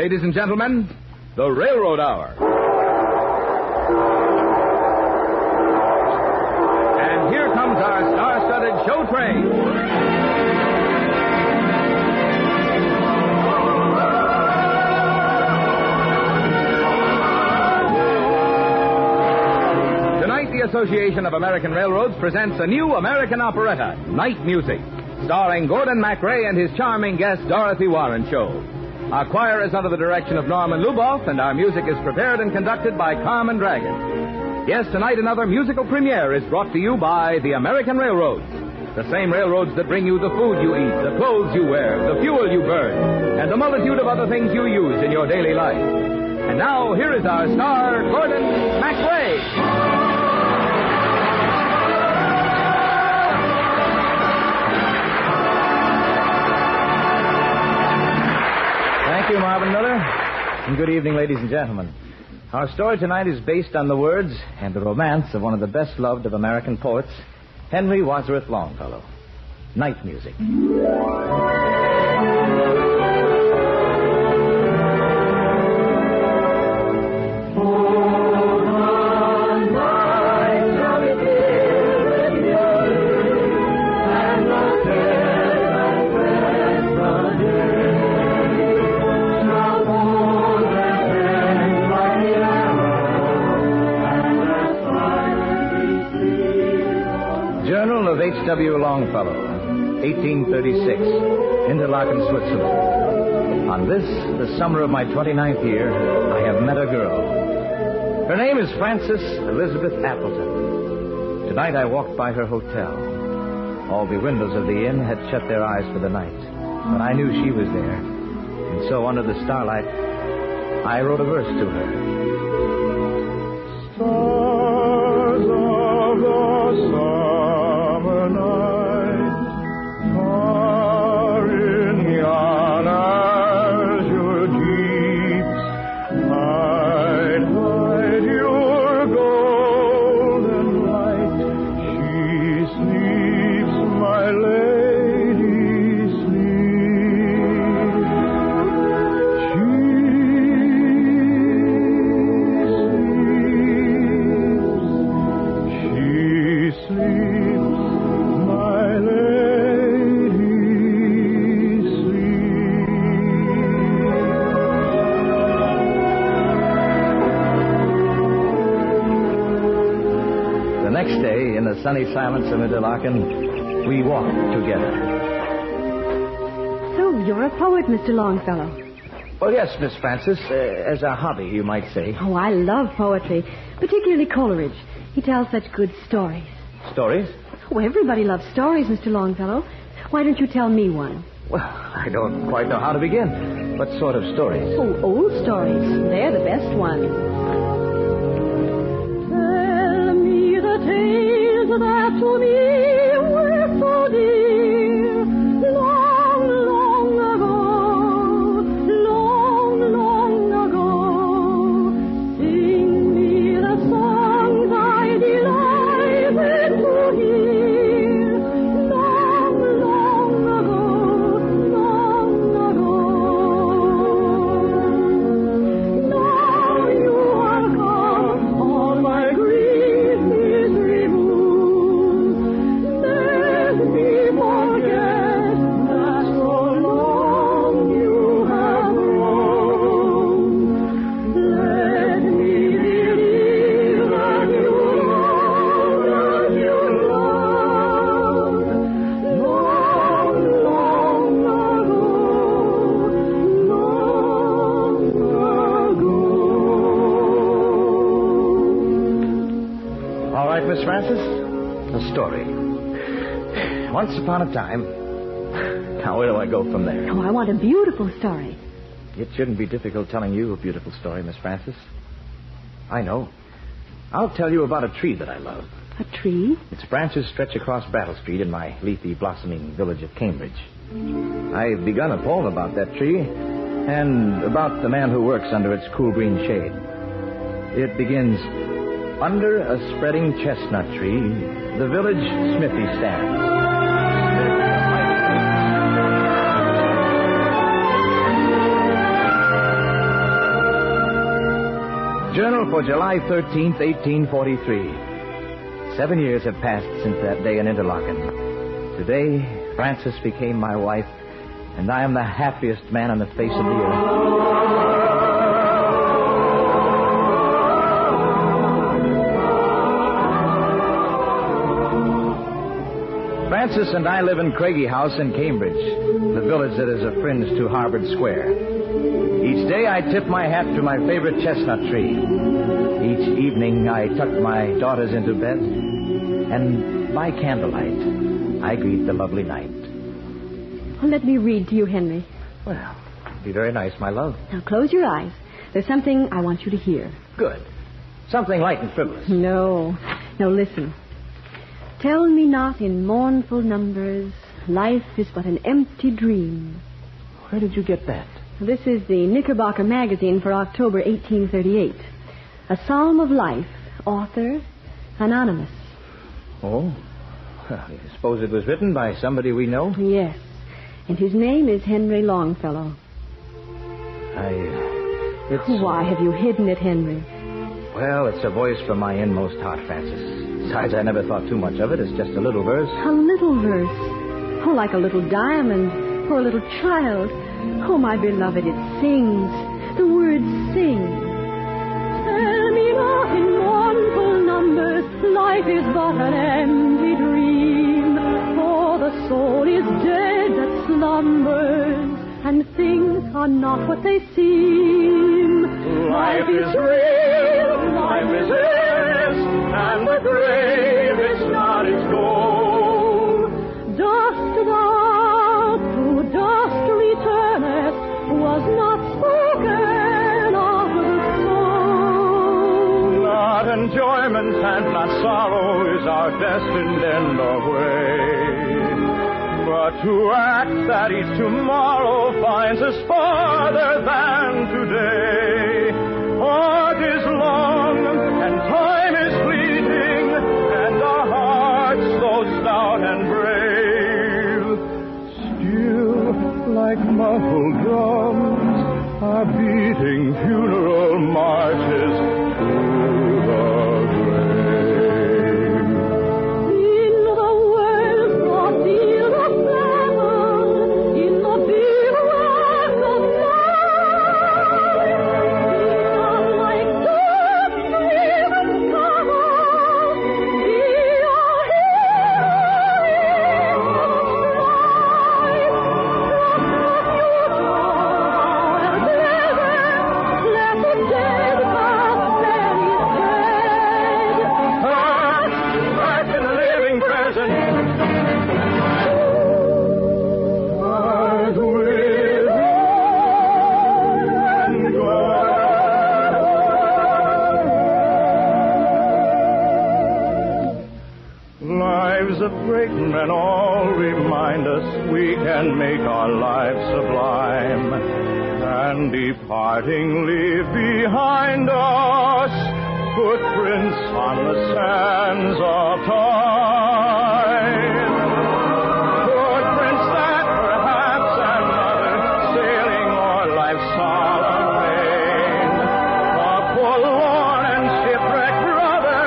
Ladies and gentlemen, the Railroad Hour. And here comes our star-studded show train. Tonight, the Association of American Railroads presents a new American operetta, Night Music, starring Gordon MacRae and his charming guest, Dorothy Warren Show. Our choir is under the direction of Norman Luboff, and our music is prepared and conducted by Carmen Dragon. Yes, tonight another musical premiere is brought to you by the American Railroads. The same railroads that bring you the food you eat, the clothes you wear, the fuel you burn, and the multitude of other things you use in your daily life. And now, here is our star, Gordon MacRae. Thank you, Marvin Miller. And good evening, ladies and gentlemen. Our story tonight is based on the words and the romance of one of the best-loved of American poets, Henry Wadsworth Longfellow. Night Music. H.W. Longfellow, 1836, Interlaken, Switzerland. On this, the summer of my 29th year, I have met a girl. Her name is Frances Elizabeth Appleton. Tonight I walked by her hotel. All the windows of the inn had shut their eyes for the night, but I knew she was there. And so under the starlight, I wrote a verse to her. Stars of the sun. Sunny silence of Interlaken, we walked together. So, you're a poet, Mr. Longfellow. Well, yes, Miss Frances, as a hobby, you might say. Oh, I love poetry, particularly Coleridge. He tells such good stories. Stories? Oh, everybody loves stories, Mr. Longfellow. Why don't you tell me one? Well, I don't quite know how to begin. What sort of stories? Oh, old stories. They're the best ones. Tell me the tales that to me were so dear, long, long ago, long, long ago. Sing me the songs I delighted to hear, long, long ago, Now you are come, all my grief is removed. Let me forget that so long you have roamed. Let me believe that you loved, long, long ago. All right, Miss Frances, a story. Once upon a time. Now, where do I go from there? Oh, I want a beautiful story. It shouldn't be difficult telling you a beautiful story, Miss Frances. I know. I'll tell you about a tree that I love. A tree? Its branches stretch across Brattle Street in my leafy, blossoming village of Cambridge. I've begun a poem about that tree and about the man who works under its cool green shade. It begins, under a spreading chestnut tree, the village smithy stands. Journal for July 13th, 1843. 7 years have passed since that day in Interlaken. Today, Frances became my wife, and I am the happiest man on the face of the earth. Frances and I live in Craigie House in Cambridge, the village that is a fringe to Harvard Square. Each day I tip my hat to my favorite chestnut tree. Each evening I tuck my daughters into bed, and by candlelight I greet the lovely night. Well, let me read to you, Henry. Well, be very nice, my love. Now close your eyes. There's something I want you to hear. Good. Something light and frivolous. No, listen. Tell me not in mournful numbers, life is but an empty dream. Where did you get that? This is the Knickerbocker Magazine for October 1838. A Psalm of Life, author, anonymous. Oh? Well, I suppose it was written by somebody we know? Yes, and his name is Henry Longfellow. Why have you hidden it, Henry? Well, it's a voice from my inmost heart, Frances. Besides, I never thought too much of it. It's just a little verse. A little verse? Oh, like a little diamond or a little child. Oh, my beloved, it sings. The words sing. Tell me not in mournful numbers, life is but an empty dream. For the soul is dead that slumbers, and things are not what they seem. Life is real, life is his, and the grave is not its goal. Dust thou to dust returnest was not spoken of the soul. Not enjoyment and not sorrow is our destined end or way. But to act that each tomorrow finds us farther than today. Art is long and time is fleeting, and our hearts so stout and brave, still like muffled drums are beating funeral marches to the grave. In the world's ordeal of battle, in the bivouac of life, like dust driven cattle, be our heroes strive. Let the dead past bury dead. Back in the living present. As with and lives of great men all remind us we can make our lives sublime, and departing leave behind us footprints on the sands of time. Footprints that perhaps another sailing o'er life's solemn main, a forlorn and shipwrecked brother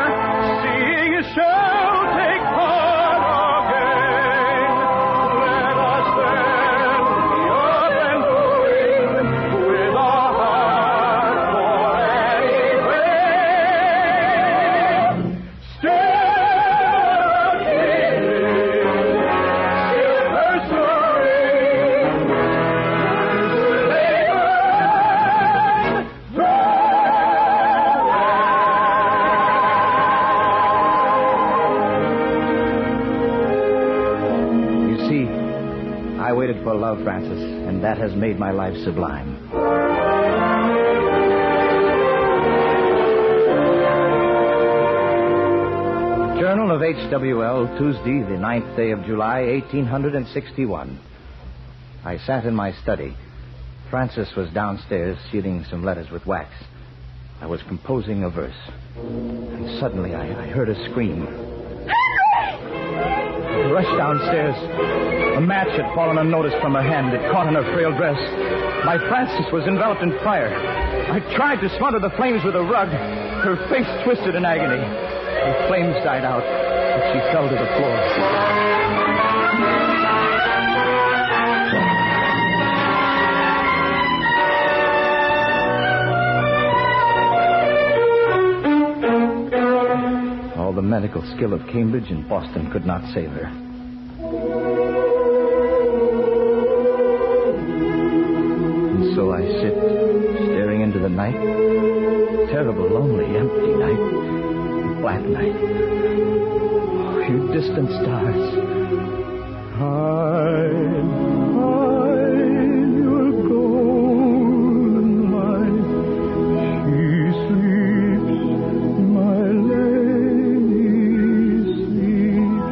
seeing his shell take part again. Let us then be up and going with our heart for anything. Still keeping, still pursuing, You see, I waited for love, Frances, and that has made my life sublime. Journal of H.W.L., Tuesday, the 9th day of July, 1861. I sat in my study. Frances was downstairs sealing some letters with wax. I was composing a verse. And suddenly I heard a scream. I rushed downstairs. A match had fallen unnoticed from her hand. It caught on her frail dress. My Frances was enveloped in fire. I tried to smother the flames with a rug. Her face twisted in agony. The flames died out, but she fell to the floor. All the medical skill of Cambridge and Boston could not save her. And so I sit, staring into the night. Terrible, lonely, empty night. Black night. Oh, you distant stars. Hide your golden light. She sleeps, my lady sleeps.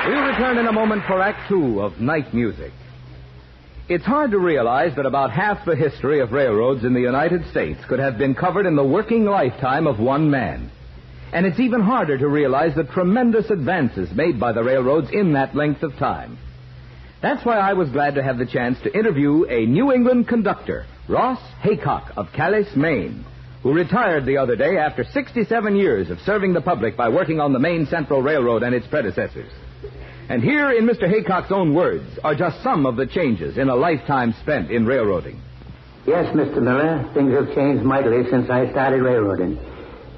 We'll return in a moment for Act Two of Night Music. It's hard to realize that about half the history of railroads in the United States could have been covered in the working lifetime of one man. And it's even harder to realize the tremendous advances made by the railroads in that length of time. That's why I was glad to have the chance to interview a New England conductor, Ross Haycock of Calais, Maine, who retired the other day after 67 years of serving the public by working on the Maine Central Railroad and its predecessors. And here, in Mr. Haycock's own words, are just some of the changes in a lifetime spent in railroading. Yes, Mr. Miller, things have changed mightily since I started railroading.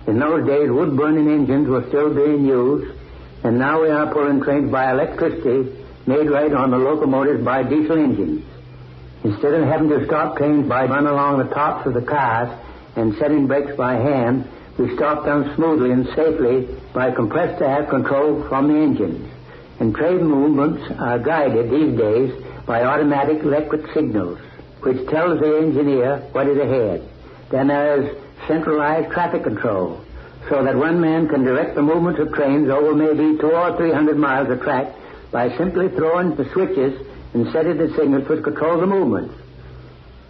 In those days, wood-burning engines were still being used, and now we are pulling trains by electricity made right on the locomotives by diesel engines. Instead of having to stop trains by running along the tops of the cars and setting brakes by hand, we stop them smoothly and safely by compressed air control from the engines. And train movements are guided these days by automatic electric signals, which tells the engineer what is ahead. Then there is centralized traffic control, so that one man can direct the movement of trains over maybe 200 or 300 miles of track by simply throwing the switches and setting the signals which control the movement.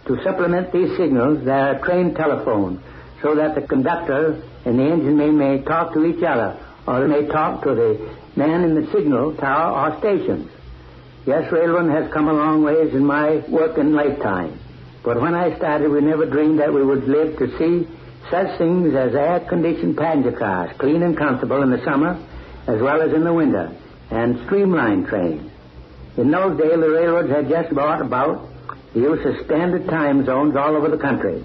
To supplement these signals, there are train telephones, so that the conductor and the engineman may talk to each other, or they may talk to the man in the signal tower or stations. Yes, railroading has come a long ways in my working lifetime. But when I started, we never dreamed that we would live to see such things as air-conditioned passenger cars, clean and comfortable in the summer as well as in the winter, and streamlined trains. In those days, the railroads had just brought about the use of standard time zones all over the country,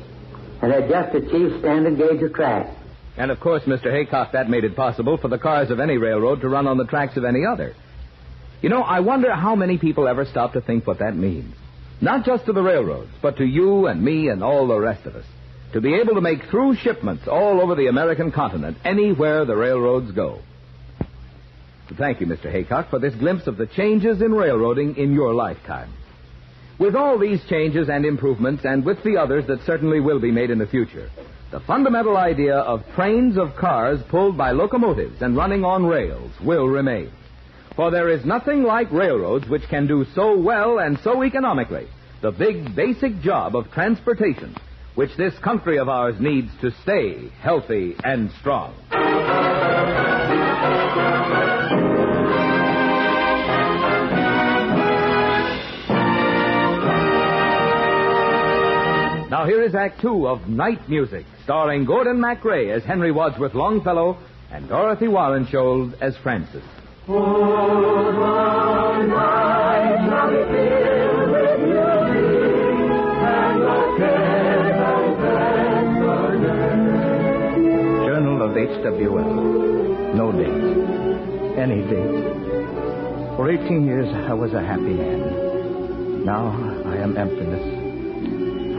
and had just achieved standard gauge of track. And, of course, Mr. Haycock, that made it possible for the cars of any railroad to run on the tracks of any other. You know, I wonder how many people ever stop to think what that means. Not just to the railroads, but to you and me and all the rest of us. To be able to make through shipments all over the American continent, anywhere the railroads go. Thank you, Mr. Haycock, for this glimpse of the changes in railroading in your lifetime. With all these changes and improvements, and with the others that certainly will be made in the future, the fundamental idea of trains of cars pulled by locomotives and running on rails will remain. For there is nothing like railroads which can do so well and so economically the big basic job of transportation, which this country of ours needs to stay healthy and strong. Now here is Act Two of Night Music, starring Gordon MacRae as Henry Wadsworth Longfellow and Dorothy Warrenshold as Frances. Journal of H.W.L. No date. Any date. For 18 years, I was a happy man. Now I am emptiness.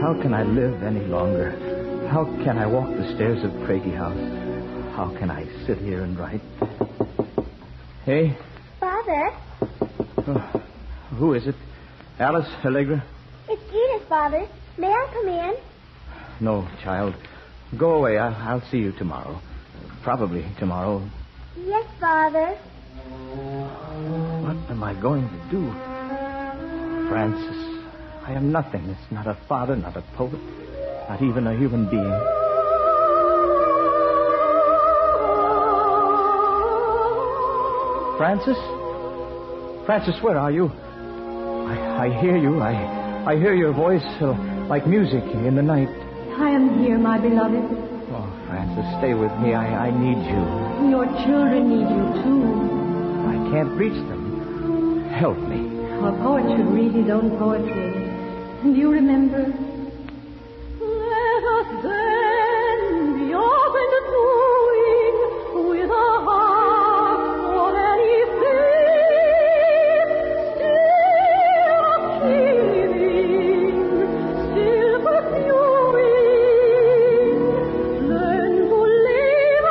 How can I live any longer? How can I walk the stairs of Craigie House? How can I sit here and write? Hey? Father? Oh, who is it? Alice Allegra? It's Edith, Father. May I come in? No, child. Go away. I'll see you tomorrow. Probably tomorrow. Yes, Father. What am I going to do? Francis, I am nothing. It's not a father, not a poet, not even a human being. Francis? Francis, where are you? I hear you. I hear your voice like music in the night. I am here, my beloved. Oh, Francis, stay with me. I need you. Your children need you, too. I can't reach them. Help me. A poet should read his own poetry. Do you remember? Let us then be open to doing with a heart for anything, still achieving, still pursuing, learn to live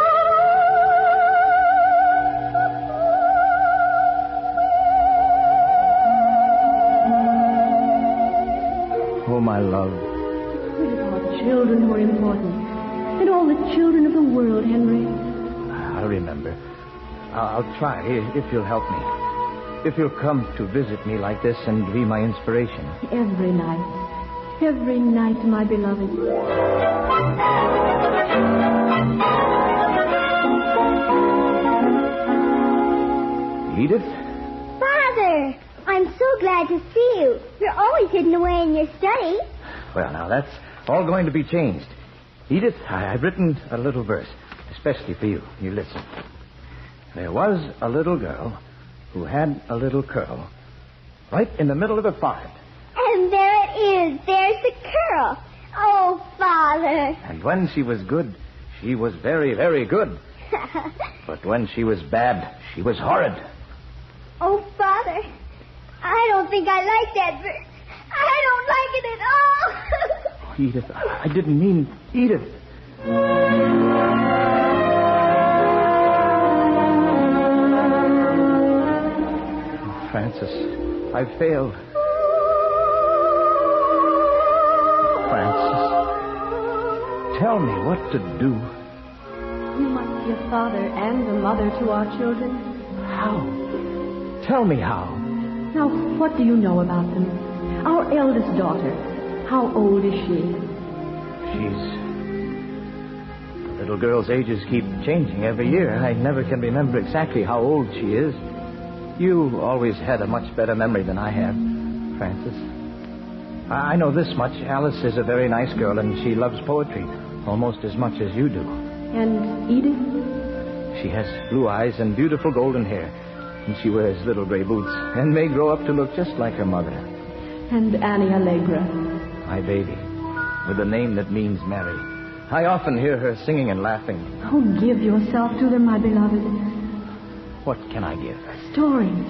Oh, my love. It is our children who are important, and all the children of the world, Henry. I'll remember. I'll try, if you'll help me. If you'll come to visit me like this and be my inspiration. Every night, my beloved. Edith? Father, I'm so glad to see you. You're always hidden away in your study. Well, now, that's all going to be changed. Edith, I've written a little verse, especially for you. You listen. There was a little girl who had a little curl right in the middle of her forehead. And there it is. There's the curl. Oh, Father. And when she was good, she was very, very good. But when she was bad, she was horrid. Oh, Father. I don't think I like that verse. I don't like it at all. Oh, Edith, I didn't mean Edith. Francis, I failed. Francis, tell me what to do. You must be a father and a mother to our children. How? Tell me how. Now, what do you know about them? Our eldest daughter, how old is she? The little girl's ages keep changing every year. I never can remember exactly how old she is. You always had a much better memory than I have, Francis. I know this much. Alice is a very nice girl, and she loves poetry almost as much as you do. And Edith? She has blue eyes and beautiful golden hair, and she wears little gray boots and may grow up to look just like her mother. And Annie Allegra. My baby, with a name that means Mary. I often hear her singing and laughing. Oh, give yourself to them, my beloved. What can I give? Stories.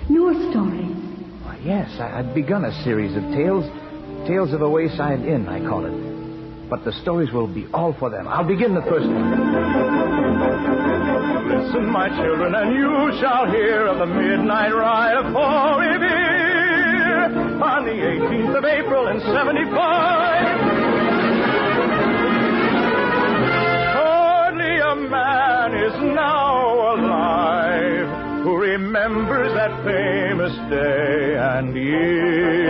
Your stories. Why, yes, I've begun a series of tales. Tales of a Wayside Inn, I call it. But the stories will be all for them. I'll begin the first one. Listen, my children, and you shall hear of the midnight ride of Paul Revere on the 18th of April in 75. Hardly a man is now alive who remembers that famous day and year.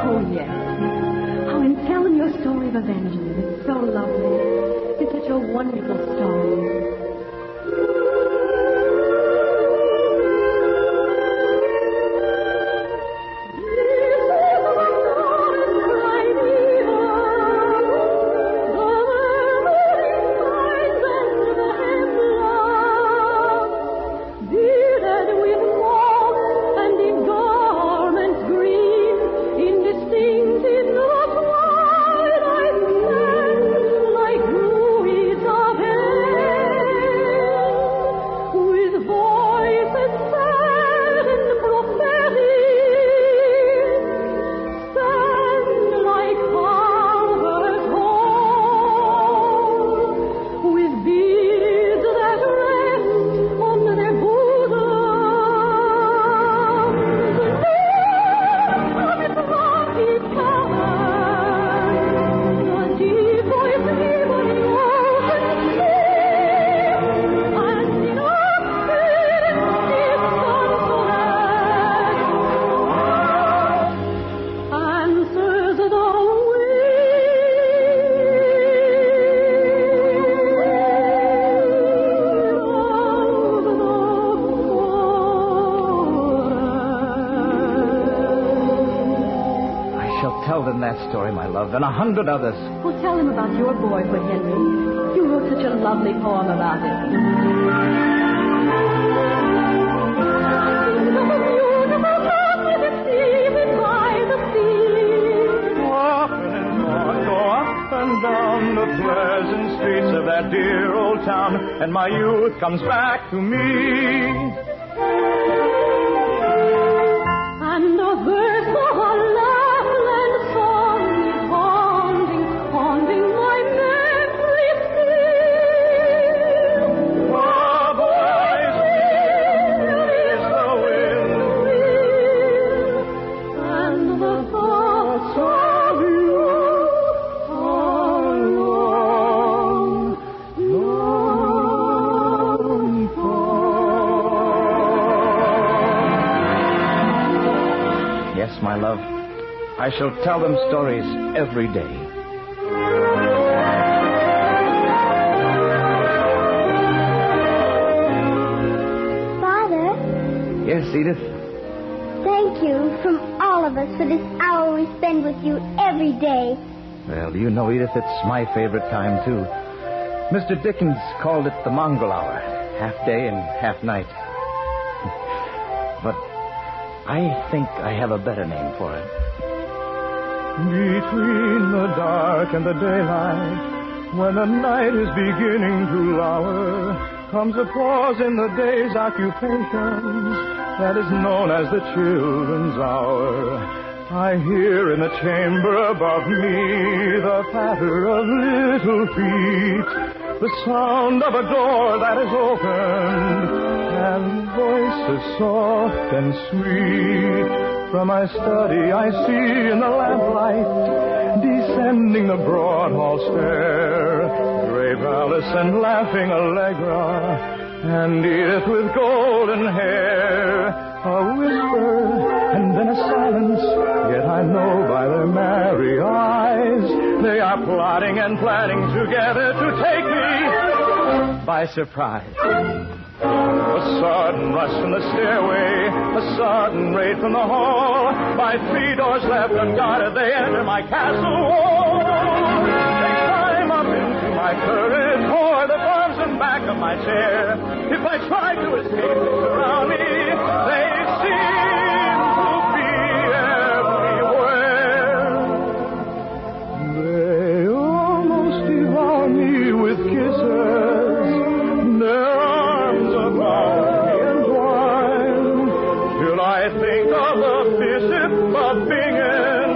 Oh, yes. Oh, and tell them your story of Evangeline. It's so lovely. It's such a wonderful story. Like ruins of story, my love, and 100 others. Oh, tell him about your boyhood, Henry. You wrote such a lovely poem about it. Down the pleasant streets of that dear old town, and my youth comes back to me. And a verse of a Lapland song is haunting, haunting my memory still. A voice is the wind, and the thoughts of you. Yes, my love, I shall tell them stories every day. Father? Yes, Edith? Thank you from all of us for this hour we spend with you every day. Well, you know, Edith, it's my favorite time, too. Mr. Dickens called it the mongrel hour, half day and half night. But I think I have a better name for it. between the dark and the daylight, when the night is beginning to lower, comes a pause in the day's occupations that is known as the children's hour. I hear in the chamber above me the patter of little feet, the sound of a door that is opened, and voices soft and sweet. From my study I see in the lamplight, descending the broad hall stair, grave Alice and laughing Allegra, and Edith with golden hair. A whisper and then a silence, yet I know by their merry eyes they are plotting and planning together to take me by surprise. A sudden rush from the stairway, a sudden raid from the hall. By 3 doors left unguarded, they enter my castle wall. They climb up into my turret, pour the arms and back of my chair. If I try to escape, they surround me. They seem to be everywhere. They almost devour me with kisses. Their arms about me entwine, till I think of the Bishop of Bingen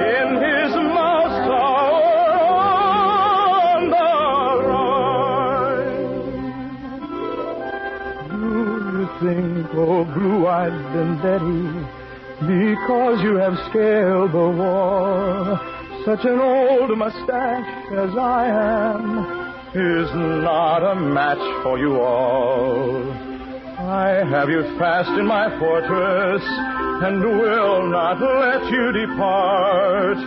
in his mouse tower on the Rhine. Do you think, oh blue-eyed Vendetti, because you have scaled the wall, such an old mustache as I am is not a match for you all? I have you fast in my fortress and will not let you depart,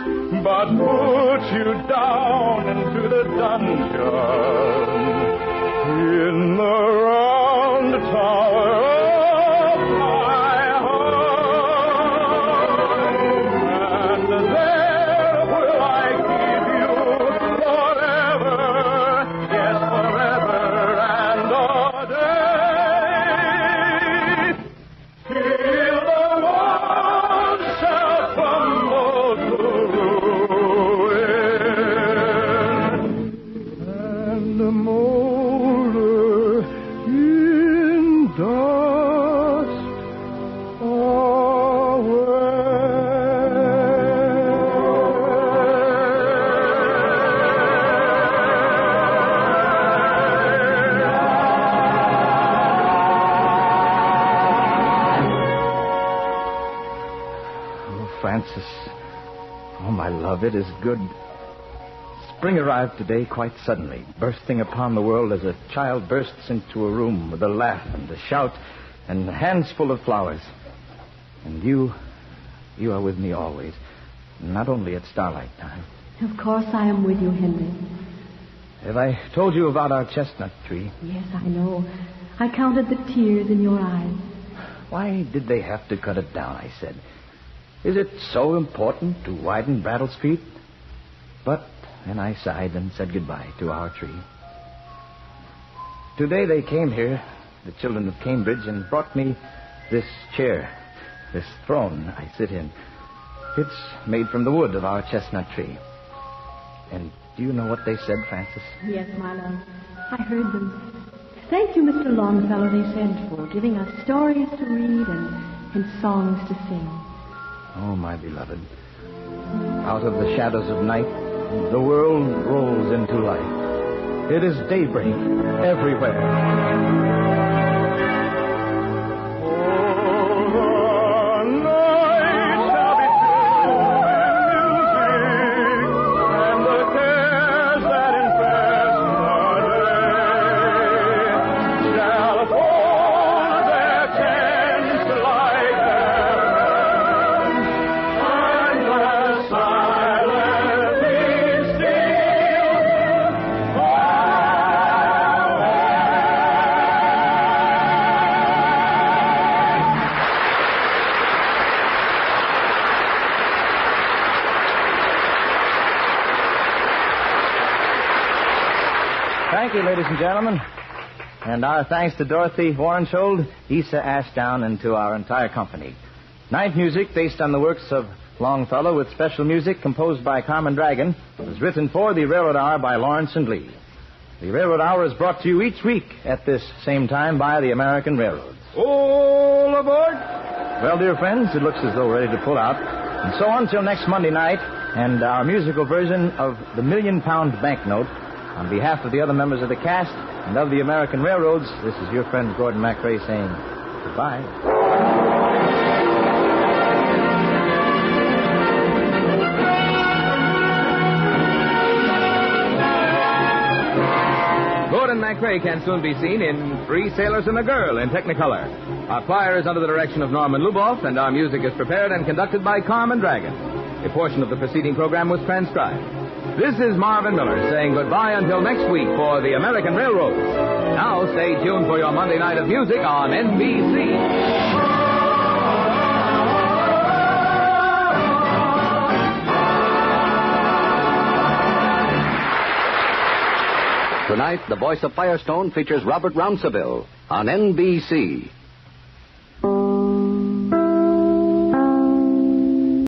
but put you down into the dungeon in the round tower of my heart, and there will I keep you forever, yes, forever and a day, till the world shall crumble to ruin, and the molder in dust Francis. Oh, my love, it is good. Spring arrived today quite suddenly, bursting upon the world as a child bursts into a room with a laugh and a shout and hands full of flowers. And you are with me always, not only at starlight time. Of course I am with you, Henry. Have I told you about our chestnut tree? Yes, I know. I counted the tears in your eyes. Why did they have to cut it down, I said. Is it so important to widen Brattle Street? But then I sighed and said goodbye to our tree. Today they came here, the children of Cambridge, and brought me this chair, this throne I sit in. It's made from the wood of our chestnut tree. And do you know what they said, Francis? Yes, my love. I heard them. Thank you, Mr. Longfellow, they said, for giving us stories to read and songs to sing. Oh, my beloved. Out of the shadows of night, the world rolls into light. It is daybreak everywhere. Thank you, ladies and gentlemen. And our thanks to Dorothy Warrenshold, Isa Ashdown, and to our entire company. Night Music, based on the works of Longfellow, with special music composed by Carmen Dragon, was written for the Railroad Hour by Lawrence and Lee. The Railroad Hour is brought to you each week at this same time by the American Railroads. All aboard! Well, dear friends, it looks as though we're ready to pull out. And so until next Monday night, and our musical version of the £1 Million Banknote, on behalf of the other members of the cast and of the American Railroads, this is your friend Gordon MacRae saying goodbye. Gordon MacRae can soon be seen in Three Sailors and a Girl in Technicolor. Our choir is under the direction of Norman Luboff, and our music is prepared and conducted by Carmen Dragon. A portion of the preceding program was transcribed. This is Marvin Miller saying goodbye until next week for the American Railroads. Now stay tuned for your Monday night of music on NBC. Tonight, The Voice of Firestone features Robert Rounceville on NBC.